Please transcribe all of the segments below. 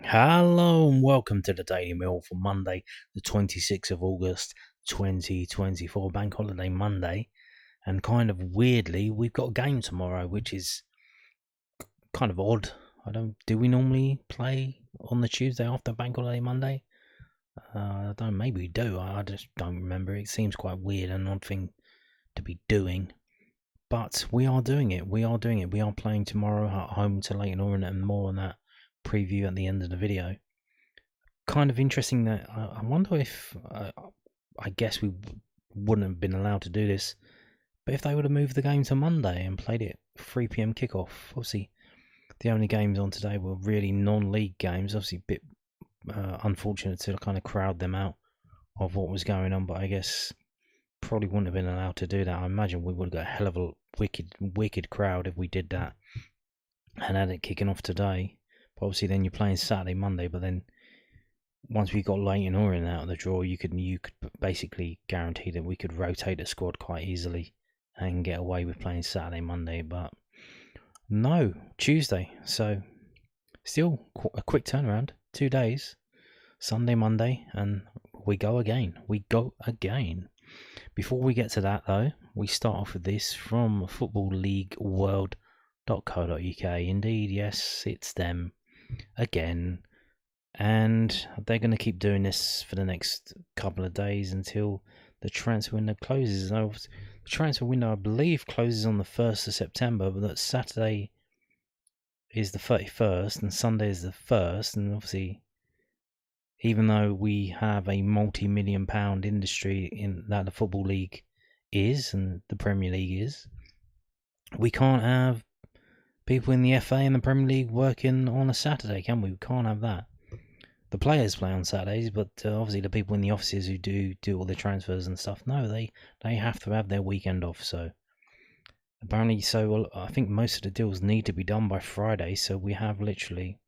Hello and welcome to the Daily Mill for Monday, the 26th of August 2024, Bank Holiday Monday. And kind of weirdly, we've got a game tomorrow, which is kind of odd. Do we normally play on the Tuesday after Bank Holiday Monday? I don't, maybe we do. I just don't remember. It seems quite weird and an odd thing to be doing. But we are doing it. We are playing tomorrow at home to Leyton Orient, and more on that preview at the end of the video. Kind of interesting that I wonder if I guess we wouldn't have been allowed to do this, but if they would have moved the game to Monday and played it 3 p.m. kickoff. Obviously, the only games on today were really non-league games. Obviously, a bit unfortunate to kind of crowd them out of what was going on, but I guess probably wouldn't have been allowed to do that. I imagine we would have got a hell of a wicked crowd if we did that and had it kicking off today. But obviously, then you're playing Saturday, Monday, but then once we got Leyton Orient out of the draw, you could basically guarantee that we could rotate the squad quite easily and get away with playing Saturday, Monday. But no, Tuesday. So still a quick turnaround. 2 days, Sunday, Monday, and we go again. Before we get to that, though, we start off with this from footballleagueworld.co.uk. Indeed, yes, it's them again. And they're going to keep doing this for the next couple of days until the transfer window closes. Now, the transfer window, I believe, closes on the 1st of September, but that Saturday is the 31st and Sunday is the 1st. And obviously, even though we have a multi-million pound industry in that the Football League is and the Premier League is, we can't have people in the FA and the Premier League working on a Saturday, can we? We can't have that. The players play on Saturdays, but obviously the people in the offices who do all the transfers and stuff, no, they have to have their weekend off. So apparently, I think most of the deals need to be done by Friday. So we have literally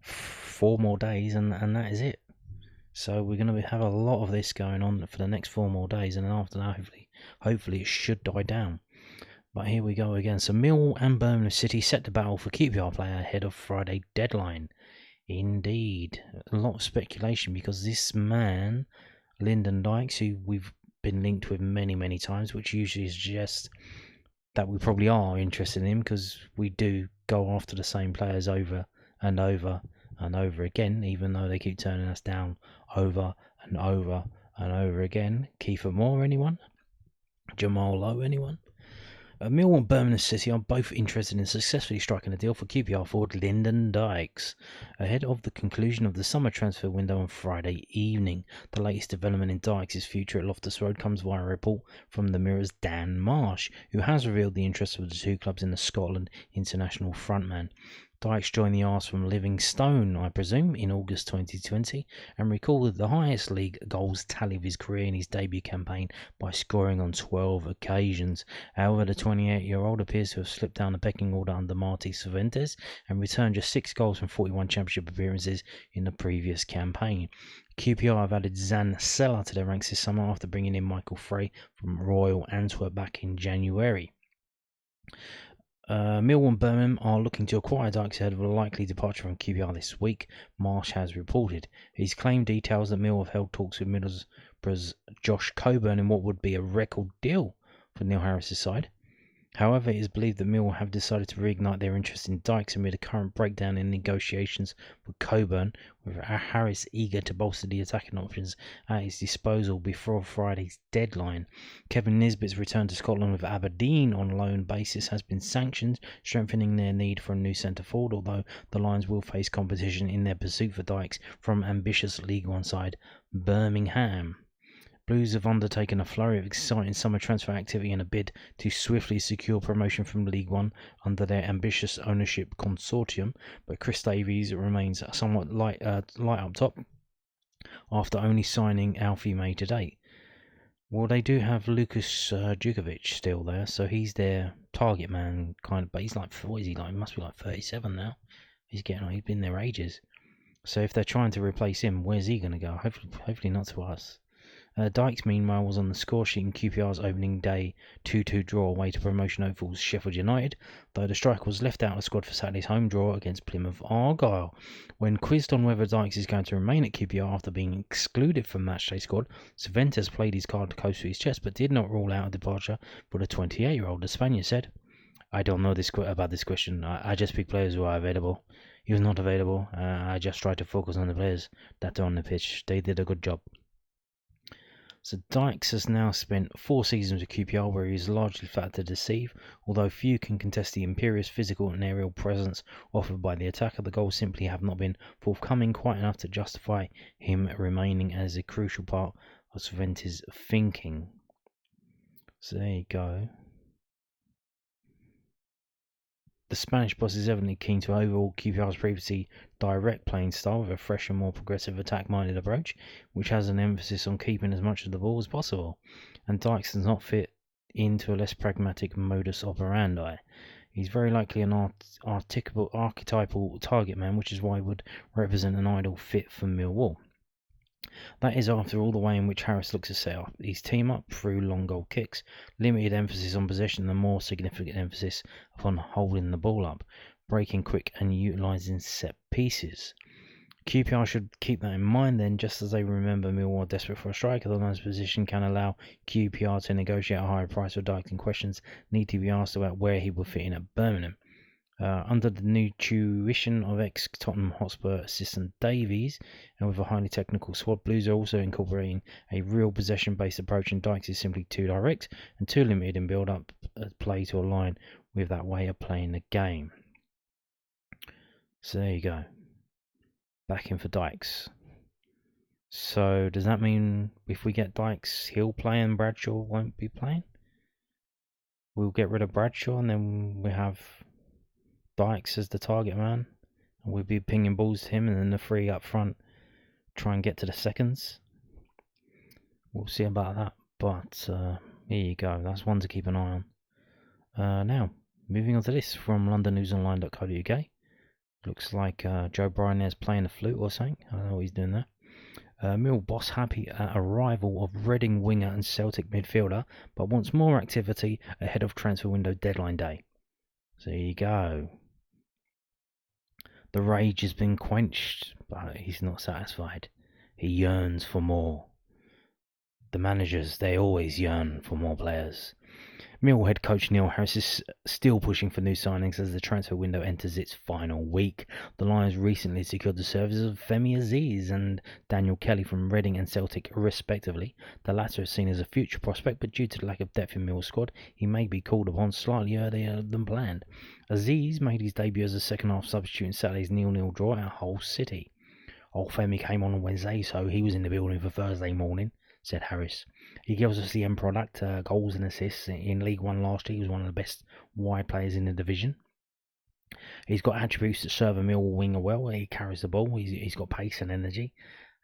4 more days, and that is it. So we're going to have a lot of this going on for the next 4 more days, and then after that, hopefully it should die down. But here we go again. So Millwall and Birmingham City set to battle for QPR player ahead of Friday deadline. Indeed, a lot of speculation because this man, Lyndon Dykes, who we've been linked with many times, which usually suggests that we probably are interested in him because we do go after the same players over and over and over again, even though they keep turning us down over and over and over again. Kiefer Moore, anyone? Jamal Lowe, anyone? Millwall and Birmingham City are both interested in successfully striking a deal for QPR forward Lyndon Dykes ahead of the conclusion of the summer transfer window on Friday evening. The latest development in Dykes' future at Loftus Road comes via a report from the Mirror's Dan Marsh, who has revealed the interest of the two clubs in the Scotland international frontman. Dykes joined the Arse from Livingstone, I presume, in August 2020 and recorded the highest league goals tally of his career in his debut campaign by scoring on 12 occasions. However, the 28-year-old appears to have slipped down the pecking order under Martí Cervantes and returned just 6 goals from 41 championship appearances in the previous campaign. QPR have added Zan Seller to their ranks this summer after bringing in Michael Frey from Royal Antwerp back in January. Millwall and Birmingham are looking to acquire Dykes ahead of a likely departure from QPR this week, Marsh has reported. His claim details that Millwall have held talks with Middlesbrough's Josh Coburn in what would be a record deal for Neil Harris's side. However, it is believed that Millwall have decided to reignite their interest in Dykes amid a current breakdown in negotiations with Coburn, with Harris eager to bolster the attacking options at his disposal before Friday's deadline. Kevin Nisbet's return to Scotland with Aberdeen on loan basis has been sanctioned, strengthening their need for a new centre forward, although the Lions will face competition in their pursuit for Dykes from ambitious League One side Birmingham. Blues have undertaken a flurry of exciting summer transfer activity in a bid to swiftly secure promotion from League One under their ambitious ownership consortium, but Chris Davies remains somewhat light up top after only signing Alfie May to date. Well, they do have Lukas Djukovic still there, so he's their target man, kind of, but he's like, what is he like? He must be like 37 now. He's been there ages. So if they're trying to replace him, where's he going to go? Hopefully not to us. Dykes, meanwhile, was on the score sheet in QPR's opening day 2-2 draw away to promotion hopefuls Sheffield United, though the striker was left out of the squad for Saturday's home draw against Plymouth Argyle. When quizzed on whether Dykes is going to remain at QPR after being excluded from matchday squad, Cervantes played his card close to his chest but did not rule out a departure for the 28-year-old. The Spaniard said, "I don't know about this question. I just pick players who are available. He was not available. I just tried to focus on the players that are on the pitch. They did a good job." So Dykes has now spent 4 seasons with QPR where he is largely flat to deceive, although few can contest the imperious physical and aerial presence offered by the attacker. The goals simply have not been forthcoming quite enough to justify him remaining as a crucial part of Cervantes' thinking. So there you go. The Spanish boss is evidently keen to overhaul QPR's previously direct playing style with a fresh and more progressive attack-minded approach, which has an emphasis on keeping as much of the ball as possible, and Dykes does not fit into a less pragmatic modus operandi. He's very likely an archetypal target man, which is why he would represent an ideal fit for Millwall. That is, after all, the way in which Harris looks to set up his team up through long goal kicks, limited emphasis on possession and more significant emphasis upon holding the ball up, breaking quick and utilising set pieces. QPR should keep that in mind then, just as they remember Millwall desperate for a striker. The line's position can allow QPR to negotiate a higher price for Dykes, and questions need to be asked about where he will fit in at Birmingham. Under the new tuition of ex-Tottenham Hotspur assistant Davies, and with a highly technical squad, Blues are also incorporating a real possession-based approach, and Dykes is simply too direct and too limited in build-up play to align with that way of playing the game. So there you go. Back in for Dykes. So does that mean if we get Dykes, he'll play and Bradshaw won't be playing? We'll get rid of Bradshaw and then we have Dykes as the target man, and we'll be pinging balls to him, and then the three up front try and get to the seconds. We'll see about that, but here you go. That's one to keep an eye on. Now, moving on to this from londonnewsonline.co.uk. Looks like Joe Bryan is playing the flute or something. I don't know what he's doing there. Mill boss happy at arrival of Reading winger and Celtic midfielder, but wants more activity ahead of transfer window deadline day. So there you go. The rage has been quenched, but he's not satisfied. He yearns for more. The managers, they always yearn for more players. Millwall head coach Neil Harris is still pushing for new signings as the transfer window enters its final week. The Lions recently secured the services of Femi Aziz and Daniel Kelly from Reading and Celtic respectively. The latter is seen as a future prospect, but due to the lack of depth in Millwall's squad, he may be called upon slightly earlier than planned. Aziz made his debut as a second-half substitute in Saturday's 0-0 draw at Hull City. Old Femi came on Wednesday, so he was in the building for Thursday morning, said Harris. He gives us the end product, goals and assists. In League One last year, he was one of the best wide players in the division. He's got attributes that serve a Millwall winger well. He carries the ball, he's got pace and energy.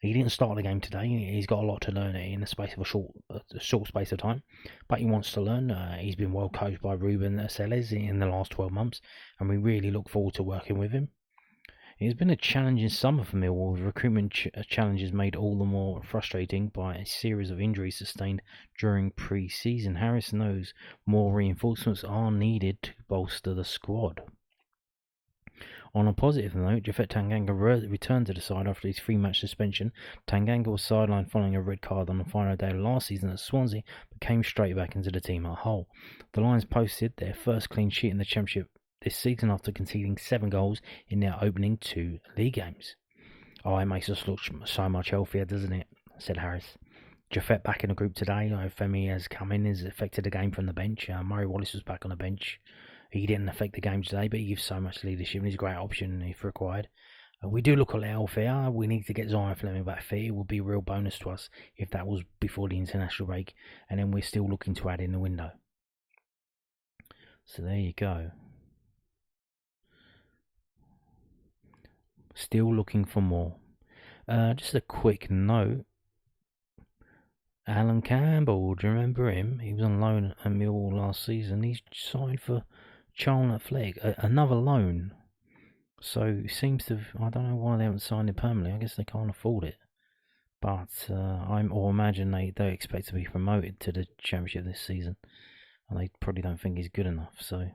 He didn't start the game today. He's got a lot to learn in the space of a short space of time, but he wants to learn. He's been well coached by Ruben Selles in the last 12 months, and we really look forward to working with him. It has been a challenging summer for Millwall, with recruitment challenges made all the more frustrating by a series of injuries sustained during pre-season. Harris knows more reinforcements are needed to bolster the squad. On a positive note, Japhet Tanganga returned to the side after his 3-match suspension. Tanganga was sidelined following a red card on the final day of last season at Swansea, but came straight back into the team at Hull. The Lions posted their first clean sheet in the Championship this season after conceding 7 goals in their opening 2 league games. "Oh, it makes us look so much healthier, doesn't it?" said Harris. Japhet back in the group today. Femi has come in, has affected the game from the bench. Murray Wallace was back on the bench. He didn't affect the game today, but he gives so much leadership and he's a great option if required. We do look a little healthier. We need to get Zion Fleming back fit. It would be a real bonus to us if that was before the international break, and then we're still looking to add in the window. So there you go. Still looking for more. Just a quick note. Allan Campbell, do you remember him? He was on loan at Millwall last season. He's signed for Charlton Athletic, another loan. So it seems to, I don't know why they haven't signed it permanently. I guess they can't afford it. but I imagine they expect to be promoted to the Championship this season, and they probably don't think he's good enough. So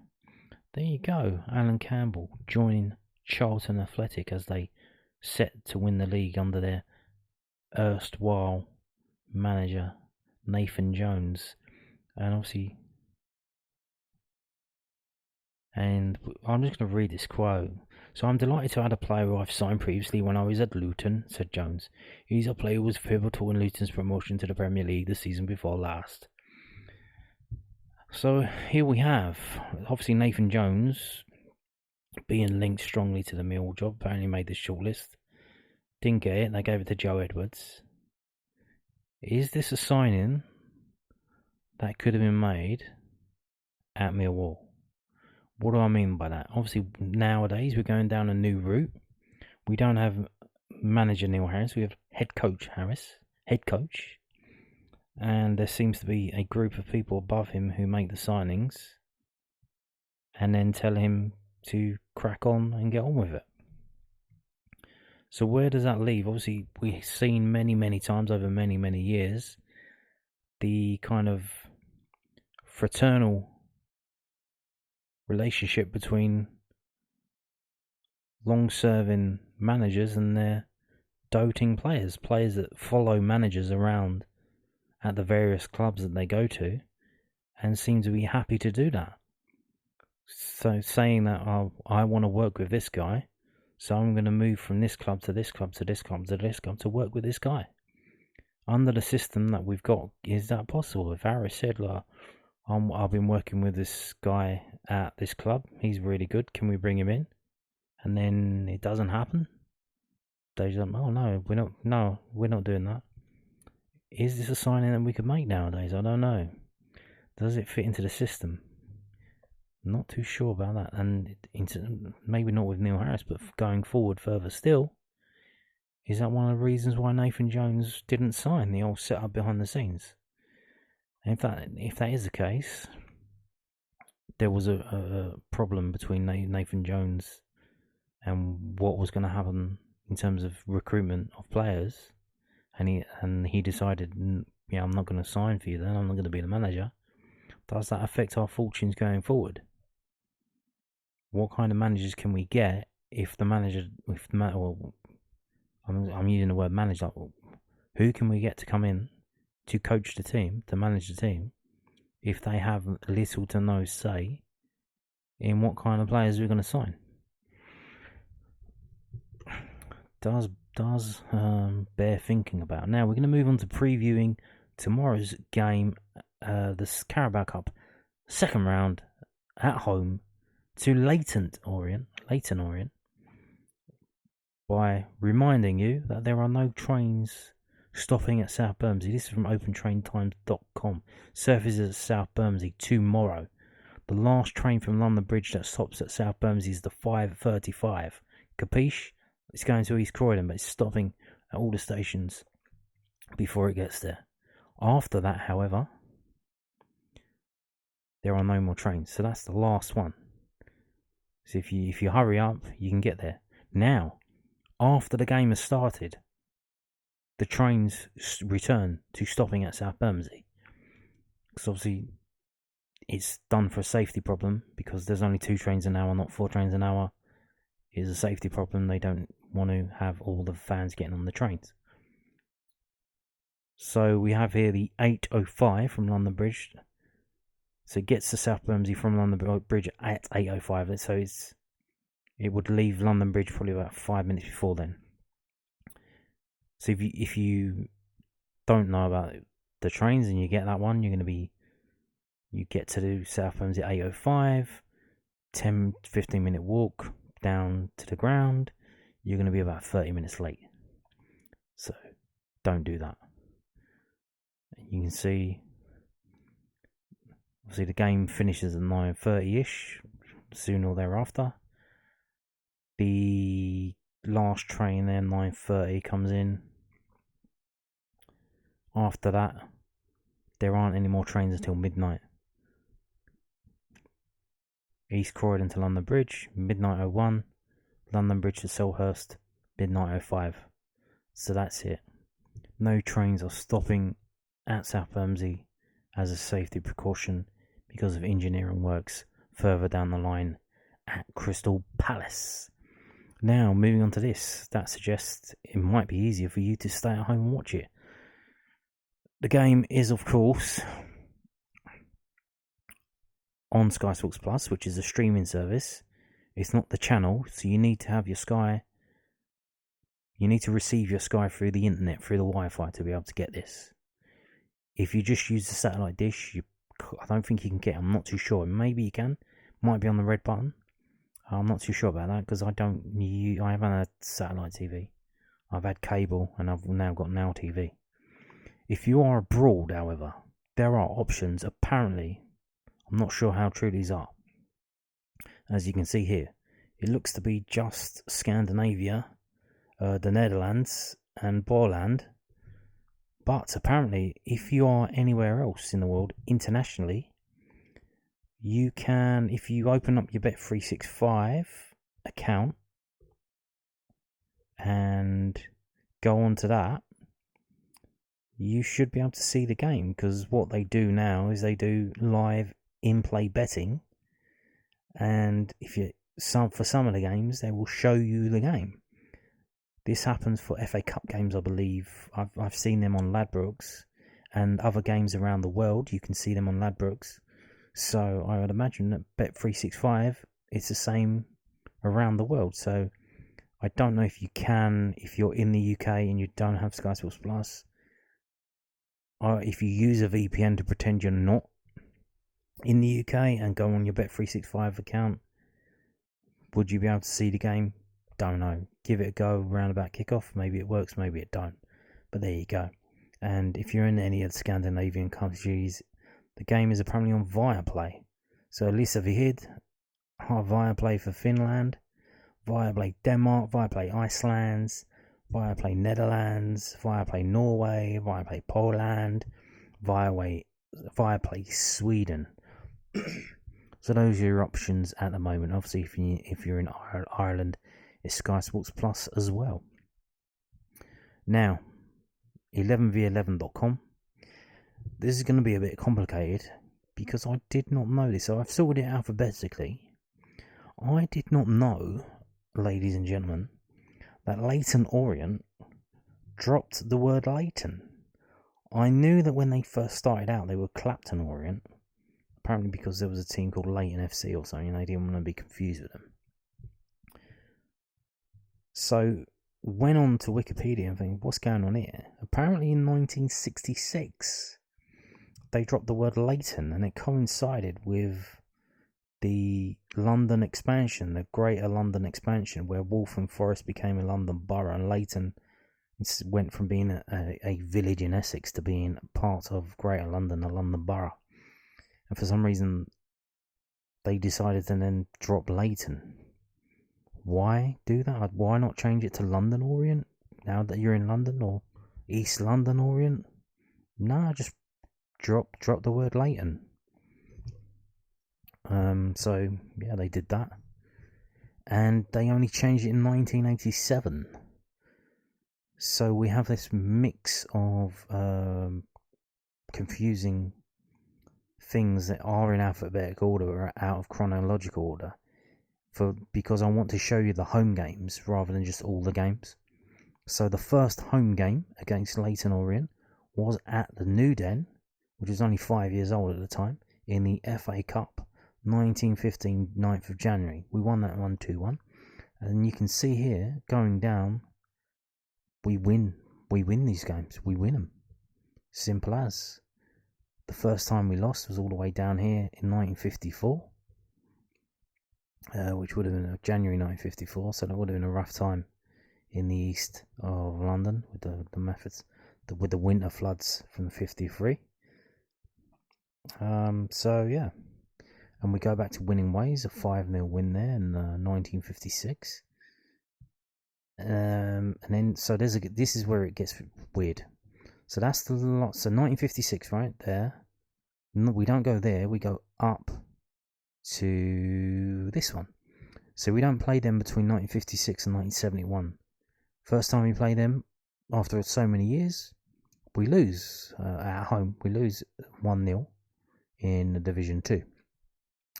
there you go, Allan Campbell joining Charlton Athletic as they set to win the league under their erstwhile manager Nathan Jones, and obviously. And I'm just going to read this quote. So I'm delighted to add a player who I've signed previously when I was at Luton, said Jones. He's a player who was pivotal in Luton's promotion to the Premier League the season before last. So here we have, obviously Nathan Jones being linked strongly to the Millwall job, apparently made the shortlist. Didn't get it, they gave it to Joe Edwards. Is this a signing that could have been made at Millwall? What do I mean by that? Obviously, nowadays we're going down a new route. We don't have manager Neil Harris. We have head coach Harris. Head coach. And there seems to be a group of people above him who make the signings and then tell him to crack on and get on with it. So where does that leave? Obviously, we've seen many, many times over many, many years the kind of fraternal relationship between long-serving managers and their doting players that follow managers around at the various clubs that they go to and seem to be happy to do that. So saying that, I want to work with this guy, so I'm going to move from this club to this club to this club to this club to work with this guy. Under the system that we've got, is that possible? If Harris said, like, I've been working with this guy at this club. He's really good. Can we bring him in? And then it doesn't happen. They just like, oh no, we're not doing that. Is this a signing that we could make nowadays? I don't know. Does it fit into the system? Not too sure about that. And maybe not with Neil Harris, but going forward further still, is that one of the reasons why Nathan Jones didn't sign the old setup behind the scenes? If that is the case, there was a problem between Nathan Jones and what was going to happen in terms of recruitment of players, and he decided, I'm not going to sign for you then, I'm not going to be the manager. Does that affect our fortunes going forward? What kind of managers can we get if the manager, I'm using the word manager, who can we get to come in to coach the team, to manage the team, if they have little to no say in what kind of players we're going to sign? Does bear thinking about. Now we're going to move on to previewing tomorrow's game, the Carabao Cup second round at home to Leyton Orient, by reminding you that there are no trains stopping at South Bermondsey. This is from opentraintimes.com. Surfaces at South Bermondsey tomorrow. The last train from London Bridge that stops at South Bermondsey is the 5:35. Capiche? It's going to East Croydon, but it's stopping at all the stations before it gets there. After that, however, there are no more trains. So that's the last one. So if you hurry up, you can get there. Now, after the game has started, the trains return to stopping at South Bermondsey. Because obviously, it's done for a safety problem, because there's only 2 trains an hour, not 4 trains an hour. It's a safety problem. They don't want to have all the fans getting on the trains. So we have here the 8:05 from London Bridge. So it gets to South Bermondsey from London Bridge at 8:05. So it would leave London Bridge probably about 5 minutes before then. So if you don't know about the trains and you get that one, you get to South Bermondsey at 8:05, 10-15 minute walk down to the ground. You're going to be about 30 minutes late. So don't do that. You can see, obviously the game finishes at 9:30ish, soon or thereafter. The last train there, 9:30, comes in. After that, there aren't any more trains until midnight. East Croydon to London Bridge, midnight 01. London Bridge to Selhurst, midnight 05. So that's it. No trains are stopping at South Bermondsey as a safety precaution because of engineering works further down the line at Crystal Palace. Now, moving on to this, that suggests it might be easier for you to stay at home and watch it. The game is, of course, on Sky Sports Plus, which is a streaming service. It's not the channel, so you need to have your Sky. You need to receive your Sky through the internet, through the Wi-Fi, to be able to get this. If you just use the satellite dish, I don't think you can get it. I'm not too sure. Maybe you can. Might be on the red button. I'm not too sure about that because I haven't had satellite TV. I've had cable and I've now got Now TV. If you are abroad, however, there are options. Apparently, I'm not sure how true these are. As you can see here, it looks to be just Scandinavia, the Netherlands and Borland. But apparently, if you are anywhere else in the world, internationally, you can, if you open up your Bet365 account and go onto that, you should be able to see the game, because what they do now is they do live in-play betting, and for some of the games, they will show you the game. This happens for FA Cup games, I believe. I've seen them on Ladbrokes, and other games around the world, you can see them on Ladbrokes. So I would imagine that Bet365, it's the same around the world. So I don't know if you can, if you're in the UK and you don't have Sky Sports Plus, or if you use a VPN to pretend you're not in the UK and go on your Bet365 account, would you be able to see the game? Don't know. Give it a go round about kickoff. Maybe it works, maybe it don't. But there you go. And if you're in any of the Scandinavian countries, the game is apparently on Viaplay. So Lisa Vihid, Viaplay for Finland, Viaplay Denmark, Viaplay Iceland, Viaplay Netherlands, Viaplay Norway, Viaplay Poland, Viaplay Sweden. So those are your options at the moment. Obviously, if you're in Ireland, it's Sky Sports Plus as well. Now, 11v11.com. This is going to be a bit complicated because I did not know this. So I've sorted it alphabetically. I did not know, ladies and gentlemen, that Leyton Orient dropped the word Leyton. I knew that when they first started out, they were Clapton Orient. Apparently because there was a team called Leyton FC or something, and they didn't want to be confused with them. So, went on to Wikipedia and think, what's going on here? Apparently in 1966, they dropped the word Leyton, and it coincided with the London expansion, the Greater London expansion, where Waltham Forest became a London borough, and Leyton went from being a village in Essex to being part of Greater London, a London borough. And for some reason, they decided to then drop Leyton. Why do that? Why not change it to London Orient now that you're in London, or East London Orient? Nah, just drop the word Leyton. So yeah, they did that, and they only changed it in 1987. So we have this mix of confusing things that are in alphabetical order or out of chronological order, because I want to show you the home games rather than just all the games. So the first home game against Leyton Orient was at the New Den, which was only 5 years old at the time, in the FA Cup, 1915, 9th of January. We won that 1-2-1. And you can see here, going down, we win these games. We win them. Simple as. The first time we lost was all the way down here in 1954. Which would have been January 1954, so that would have been a rough time in the east of London with the methods, with the winter floods from 53. So yeah, and we go back to winning ways, a 5-0 win there in 1956. And then so this is where it gets weird. So that's the lot. So 1956 right there. No, we don't go there. We go up to this one. So we don't play them between 1956 and 1971. First time we play them after so many years we lose at home. We lose 1-0 in Division 2.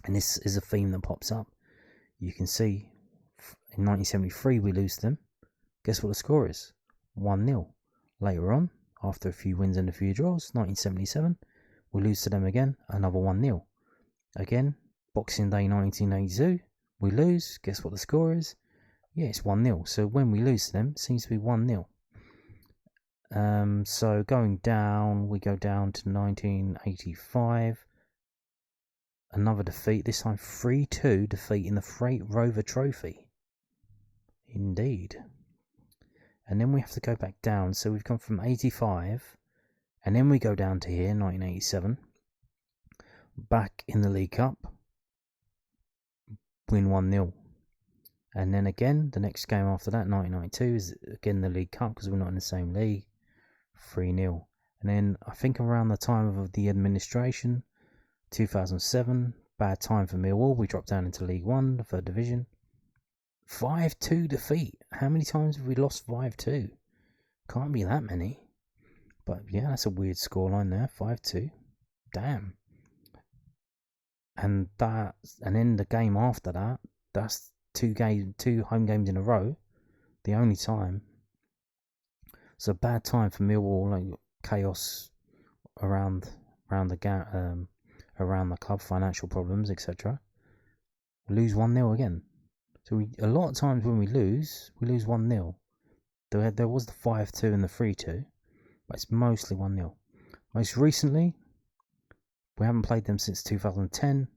And this is a theme that pops up. You can see in 1973 we lose to them. Guess what the score is? 1-0. Later on, after a few wins and a few draws, 1977, we lose to them again, another 1-0. Again, Boxing Day 1982, we lose. Guess what the score is? Yeah, it's 1-0. So when we lose to them, it seems to be 1-0. So going down, we go down to 1985. Another defeat, this time 3-2 defeat in the Freight Rover Trophy. Indeed. And then we have to go back down. So we've come from 85, and then we go down to here, 1987. Back in the League Cup, win 1-0. And then again, the next game after that, 1992, is again the League Cup because we're not in the same league, 3-0. And then I think around the time of the administration, 2007, bad time for Millwall. We dropped down into League One, the third division. 5-2 defeat. How many times have we lost 5-2? Can't be that many. But yeah, that's a weird scoreline there. 5-2. Damn. And then the game after that, that's two home games in a row. The only time. It's a bad time for Millwall. Like chaos around the club, financial problems, etc. We lose 1-0 again. So a lot of times when we lose 1-0. There was the 5-2 and the 3-2, but it's mostly 1-0. Most recently, we haven't played them since 2010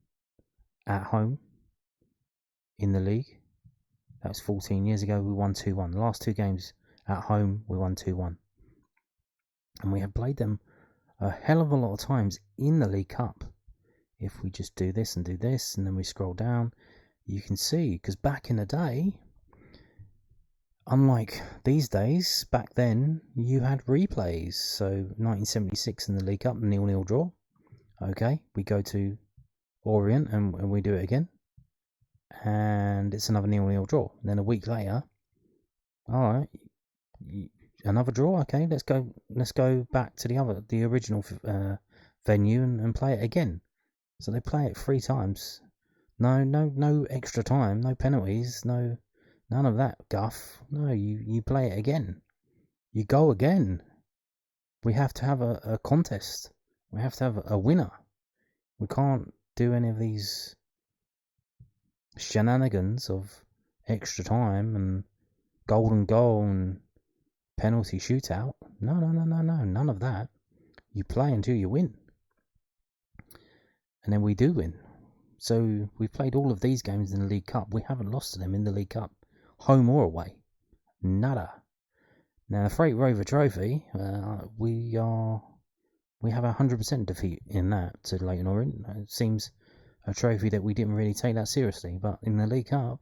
at home in the league. That was 14 years ago. We won 2-1. The last two games at home, we won 2-1. And we have played them a hell of a lot of times in the League Cup. If we just do this and then we scroll down, you can see, because back in the day, unlike these days, back then you had replays. So 1976 in the League Cup, 0-0 draw. Okay, we go to Orient and we do it again, and it's another 0-0 draw. And then a week later, all right, another draw. Okay, let's go back to the original venue and play it again. So they play it 3 times. No extra time, no penalties, none of that guff. No, you play it again. You go again. We have to have a contest. We have to have a winner. We can't do any of these shenanigans of extra time and golden goal and penalty shootout. No, none of that. You play until you win. And then we do win. So we've played all of these games in the League Cup. We haven't lost to them in the League Cup, home or away. Nada. Now the Freight Rover Trophy, we have 100% defeat in that to Leyton Orient. It seems a trophy that we didn't really take that seriously. But in the League Cup,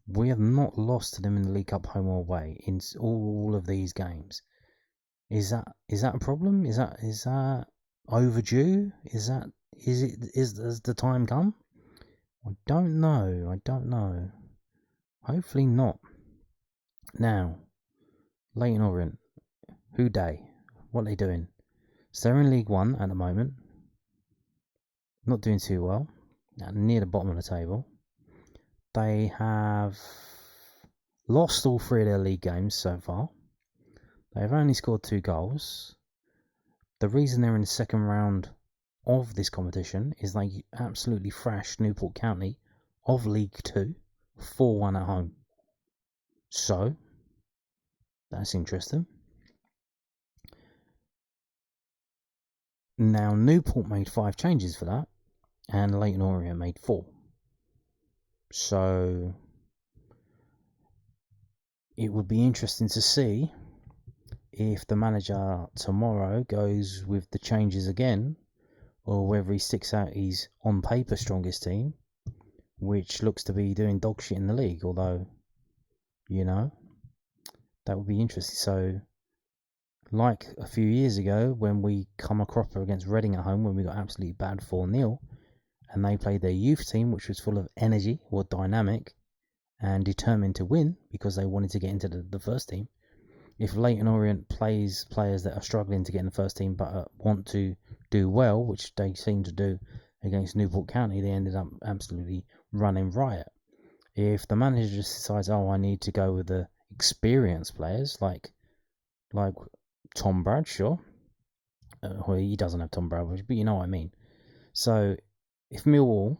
we have not lost to them in the League Cup, home or away, in all of these games. Is that a problem? Is that overdue? Has the time come? I don't know. Hopefully not. Now, Leyton Orient, who dey? What are they doing? So they're in League One at the moment. Not doing too well. Near the bottom of the table. They have lost all 3 of their league games so far. They've only scored 2 goals. The reason they're in the second round of this competition is they absolutely thrashed Newport County of League 2 4-1 at home. So that's interesting. Now Newport made 5 changes for that, and Leyton Orient made 4. So it would be interesting to see if the manager tomorrow goes with the changes again, or whether he sticks out his on paper strongest team, which looks to be doing dog shit in the league. Although, that would be interesting. So, like a few years ago when we come a cropper against Reading at home, when we got absolutely bad 4-0, and they played their youth team, which was full of energy or dynamic and determined to win because they wanted to get into the first team. if Leyton Orient plays players that are struggling to get in the first team but want to do well, which they seem to do against Newport County, they ended up absolutely running riot. If the manager just decides, I need to go with the experienced players like Tom Bradshaw, well, he doesn't have Tom Bradshaw, but you know what I mean. So if Millwall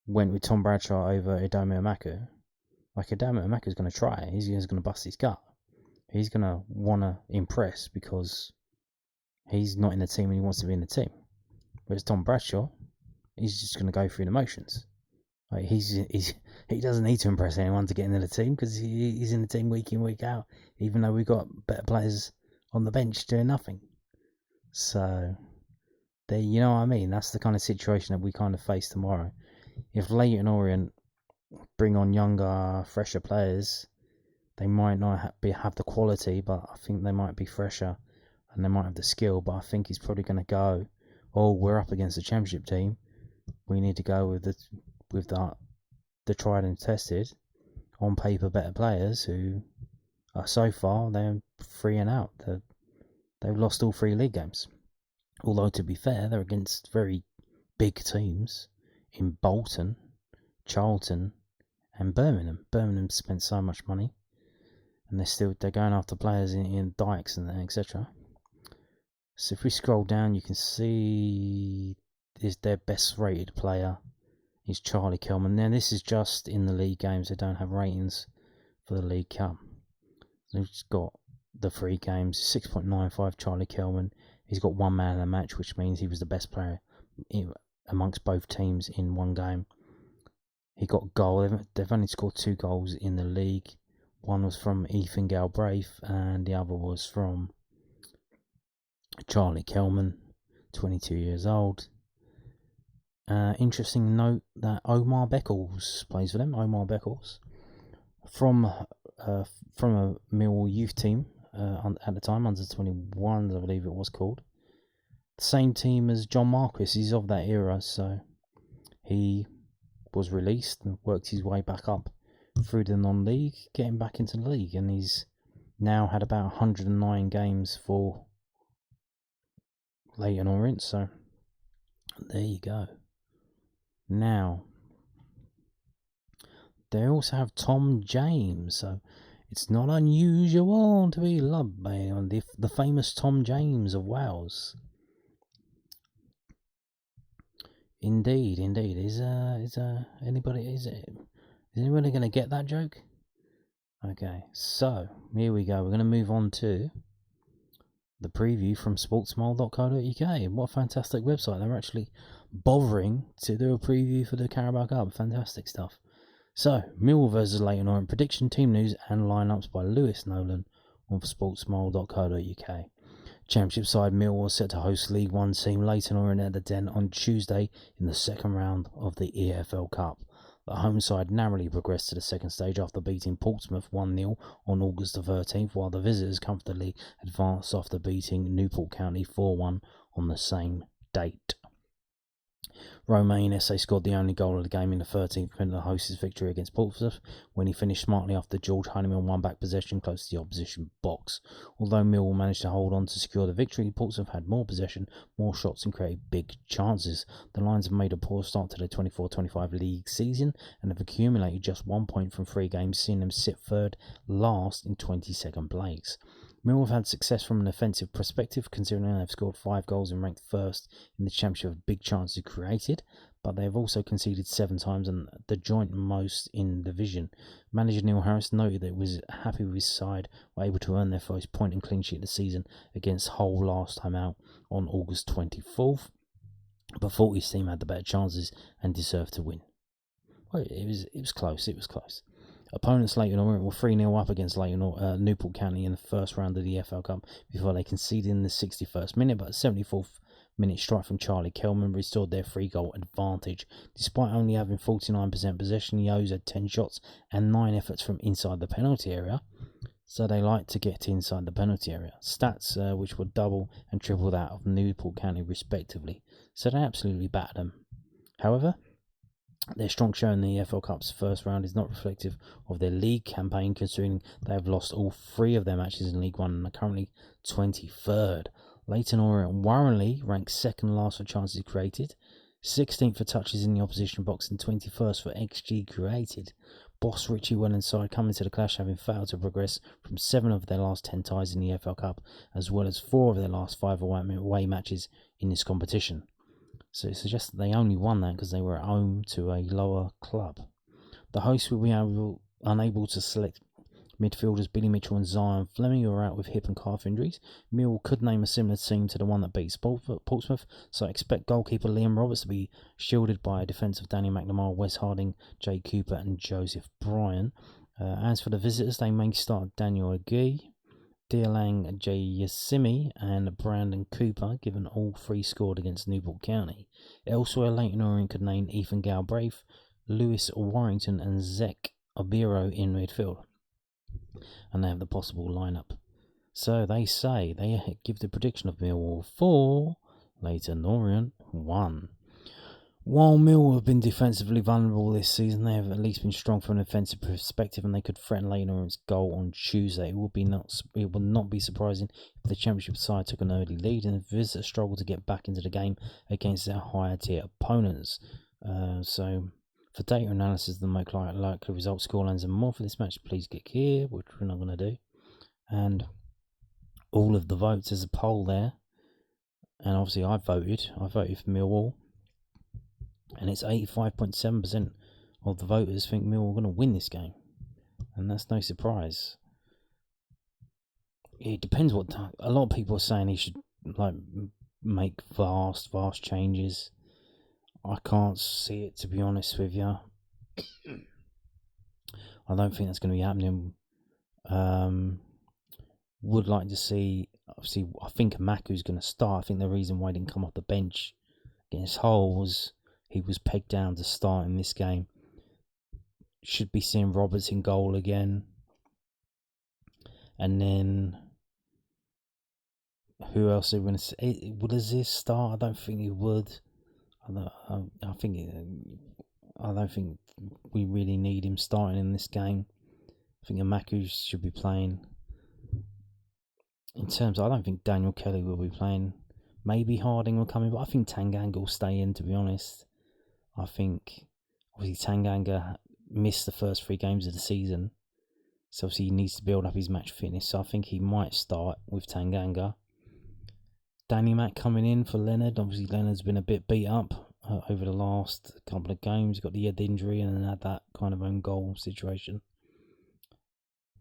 went with Tom Bradshaw over Edomi Omaku, Edomi Omaku's going to try it. He's going to bust his gut. He's going to want to impress because he's not in the team and he wants to be in the team. Whereas Tom Bradshaw, he's just going to go through the motions. He doesn't need to impress anyone to get into the team because he's in the team week in, week out, even though we've got better players on the bench doing nothing. So, you know what I mean? That's the kind of situation that we kind of face tomorrow. If Leyton Orient bring on younger, fresher players, they might not have the quality, but I think they might be fresher and they might have the skill. But I think he's probably going to go, we're up against the championship team. We need to go with the tried and tested, on paper better players who are so far they're 3 and out. They've lost all 3 league games. Although to be fair, they're against very big teams in Bolton, Charlton, and Birmingham. Birmingham spent so much money, and they're going after players in Dykes and etc. So if we scroll down, you can see is their best rated player is Charlie Kelman. Now this is just in the league games. They don't have ratings for the League Cup. They've just got the 3 games. 6.95 Charlie Kelman. He's got 1 man in the match, which means he was the best player amongst both teams in one game. He got a goal. They've only scored 2 goals in the league. One was from Ethan Galbraith and the other was from Charlie Kelman, 22 years old. Interesting note that Omar Beckles plays for them. Omar Beckles from a Millwall youth team at the time, under 21s, I believe it was called. The same team as John Marquis. He's of that era, so he was released and worked his way back up through the non-league, getting back into the league, and he's now had about 109 games for Leyton Orient. So there you go. Now, they also have Tom James, so it's not unusual to be loved by the famous Tom James of Wales. Indeed. Is anybody going to get that joke? Okay, so here we go. We're going to move on to the preview from sportsmile.co.uk. What a fantastic website. They're actually bothering to do a preview for the Carabao Cup. Fantastic stuff. So, Millwall versus Leyton Orient prediction, team news and lineups by Lewis Nolan on sportsmile.co.uk. Championship side Millwall set to host League One team Leyton Orient at the Den on Tuesday in the second round of the EFL Cup. The home side narrowly progressed to the second stage after beating Portsmouth 1-0 on August the 13th, while the visitors comfortably advanced after beating Newport County 4-1 on the same date. Romain Esse scored the only goal of the game in the 13th minute of the hosts' victory against Portsmouth when he finished smartly after George Honeyman won back possession close to the opposition box. Although Millwall managed to hold on to secure the victory, Portsmouth had more possession, more shots and created big chances. The Lions have made a poor start to the 24-25 league season and have accumulated just 1 point from 3 games, seeing them sit third last in 22nd place. Millwall have had success from an offensive perspective, considering they've scored 5 goals and ranked first in the championship of big chances created, but they have also conceded 7 times and the joint most in the division. Manager Neil Harris noted that he was happy with his side were able to earn their first point and clean sheet of the season against Hull last time out on August 24th, but thought his team had the better chances and deserved to win. Well, it was close. Opponents Leyton Orient were 3-0 up against Newport County in the first round of the EFL Cup before they conceded in the 61st minute, but 74th minute strike from Charlie Kelman restored their 3-goal advantage. Despite only having 49% possession, the O's had 10 shots and 9 efforts from inside the penalty area, so they like to get inside the penalty area. Stats which were double and triple that of Newport County respectively, so they absolutely battered them. However, Their strong show in the EFL Cup's first round is not reflective of their league campaign, considering they have lost all 3 of their matches in League One and are currently 23rd. Leyton Orient worryingly ranks second last for chances created, 16th for touches in the opposition box, and 21st for XG created. Boss Richie Wellens' side come into the clash having failed to progress from 7 of their last 10 ties in the EFL Cup, as well as 4 of their last 5 away matches in this competition. So it suggests that they only won that because they were at home to a lower club. The hosts will be unable to select midfielders Billy Mitchell and Zion Fleming, who are out with hip and calf injuries. Millwall could name a similar team to the one that beat Portsmouth, so I expect goalkeeper Liam Roberts to be shielded by defensive Danny McNamara, Wes Harding, Jay Cooper and Joseph Bryan. As for the visitors, they may start Daniel Agee, Dealang Jayasimi and Brandon Cooper, given all 3 scored against Newport County. Elsewhere, Leyton Orient could name Ethan Galbraith, Lewis Warrington and Zek Obiro in midfield. And they have the possible lineup. So they say they give the prediction of Millwall 4, Leyton Orient 1. While Millwall have been defensively vulnerable this season, they have at least been strong from an offensive perspective, and they could threaten Leyton Orient's goal on Tuesday. It would not be surprising if the Championship side took an early lead and the visitors struggled to get back into the game against their higher tier opponents. So, for data analysis, the most likely result, scorelines, and more for this match, please click here, which we're not going to do. And all of the votes, there's a poll there, and obviously I voted for Millwall. And it's 85.7% of the voters think Millwall are going to win this game. And that's no surprise. It depends what time. A lot of people are saying he should make vast changes. I can't see it, to be honest with you. I don't think that's going to be happening. Would like to see, obviously, I think Maku's going to start. I think the reason why he didn't come off the bench against Hull was he was pegged down to start in this game. Should be seeing Roberts in goal again. And then, who else are we going to see? Would Aziz start? I don't think he would. I don't think we really need him starting in this game. I think Amaku should be playing. In terms of, I don't think Daniel Kelly will be playing. Maybe Harding will come in, but I think Tanganga will stay in, to be honest. I think, obviously, Tanganga missed the first 3 games of the season. So, obviously, he needs to build up his match fitness. So, I think he might start with Tanganga. Danny Mack coming in for Leonard. Obviously, Leonard's been a bit beat up over the last couple of games. He got the head injury and then had that kind of own goal situation.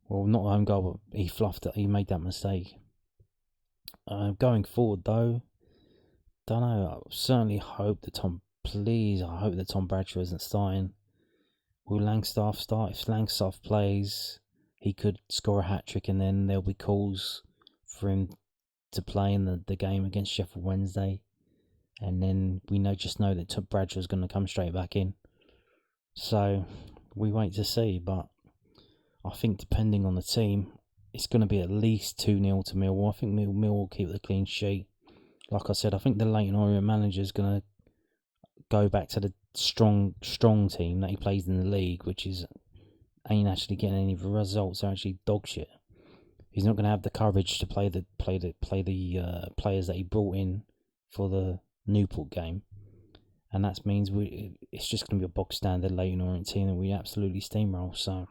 Well, not own goal, but he fluffed it. He made that mistake. Going forward, though, don't know. I certainly hope that I hope that Tom Bradshaw isn't starting. Will Langstaff start? If Langstaff plays, he could score a hat-trick, and then there'll be calls for him to play in the game against Sheffield Wednesday. And then we just know that Tom Bradshaw's going to come straight back in. So, we wait to see. But I think depending on the team, it's going to be at least 2-0 to Millwall. I think Millwall will keep the clean sheet. Like I said, I think the Leyton Orient manager is going to go back to the strong team that he plays in the league, which ain't actually getting any results. They're actually dog shit. He's not going to have the courage to play the players that he brought in for the Newport game, and that means it's just going to be a box standard Leyton Orient team that we absolutely steamroll. So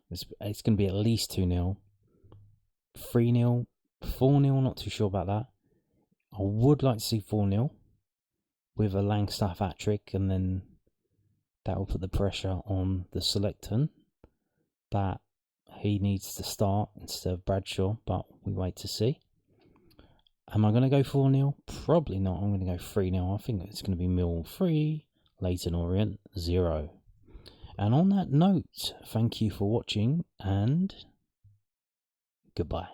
it's going to be at least 2-0, 3-0, 4-0. Not too sure about that. I would like to see 4-0 with a Langstaff hat-trick, and then that will put the pressure on the selector that he needs to start instead of Bradshaw, but we wait to see. Am I going to go 4-0? Probably not. I'm going to go 3-0. I think it's going to be Millwall 3, Leyton Orient 0. And on that note, thank you for watching and goodbye.